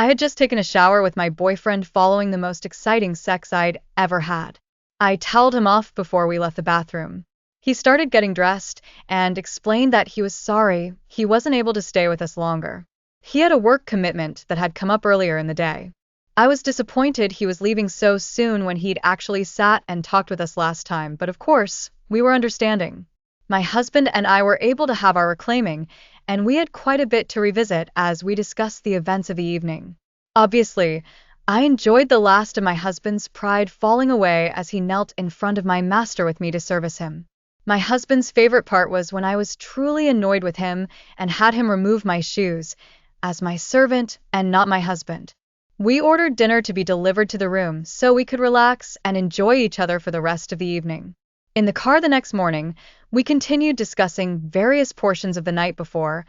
I had just taken a shower with my boyfriend following the most exciting sex I'd ever had. I toweled him off before we left the bathroom. He started getting dressed and explained that he was sorry he wasn't able to stay with us longer. He had a work commitment that had come up earlier in the day. I was disappointed he was leaving so soon when he'd actually sat and talked with us last time, but of course, we were understanding. My husband and I were able to have our reclaiming, and we had quite a bit to revisit as we discussed the events of the evening. Obviously, I enjoyed the last of my husband's pride falling away as he knelt in front of my master with me to service him. My husband's favorite part was when I was truly annoyed with him and had him remove my shoes, as my servant and not my husband. We ordered dinner to be delivered to the room so we could relax and enjoy each other for the rest of the evening. In the car the next morning, we continued discussing various portions of the night before,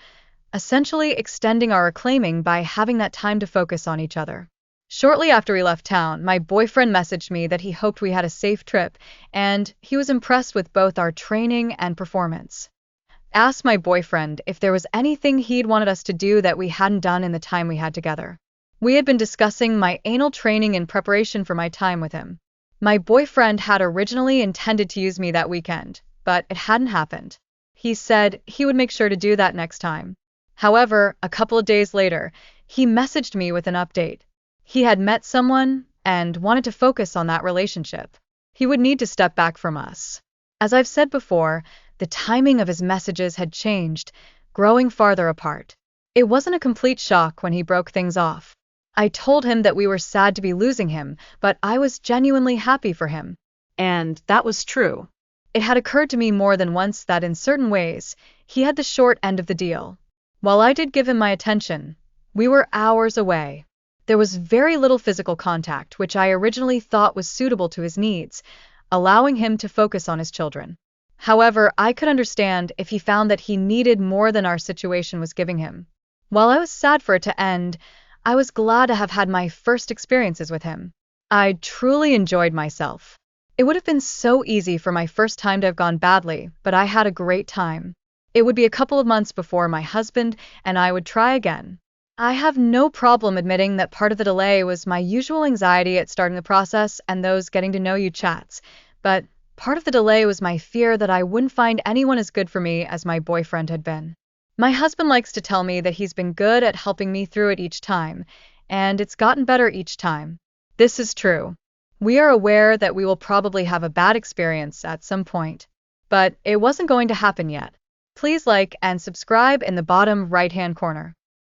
essentially extending our reclaiming by having that time to focus on each other. Shortly after we left town, my boyfriend messaged me that he hoped we had a safe trip, and he was impressed with both our training and performance. I asked my boyfriend if there was anything he'd wanted us to do that we hadn't done in the time we had together. We had been discussing my anal training in preparation for my time with him. My boyfriend had originally intended to use me that weekend, but it hadn't happened. He said he would make sure to do that next time. However, a couple of days later, he messaged me with an update. He had met someone and wanted to focus on that relationship. He would need to step back from us. As I've said before, the timing of his messages had changed, growing farther apart. It wasn't a complete shock when he broke things off. I told him that we were sad to be losing him, but I was genuinely happy for him. And that was true. It had occurred to me more than once that in certain ways, he had the short end of the deal. While I did give him my attention, we were hours away. There was very little physical contact, which I originally thought was suitable to his needs, allowing him to focus on his children. However, I could understand if he found that he needed more than our situation was giving him. While I was sad for it to end, I was glad to have had my first experiences with him. I truly enjoyed myself. It would have been so easy for my first time to have gone badly, but I had a great time. It would be a couple of months before my husband and I would try again. I have no problem admitting that part of the delay was my usual anxiety at starting the process and those getting to know you chats, but part of the delay was my fear that I wouldn't find anyone as good for me as my boyfriend had been. My husband likes to tell me that he's been good at helping me through it each time, and it's gotten better each time. This is true. We are aware that we will probably have a bad experience at some point, but it wasn't going to happen yet. Please like and subscribe in the bottom right-hand corner.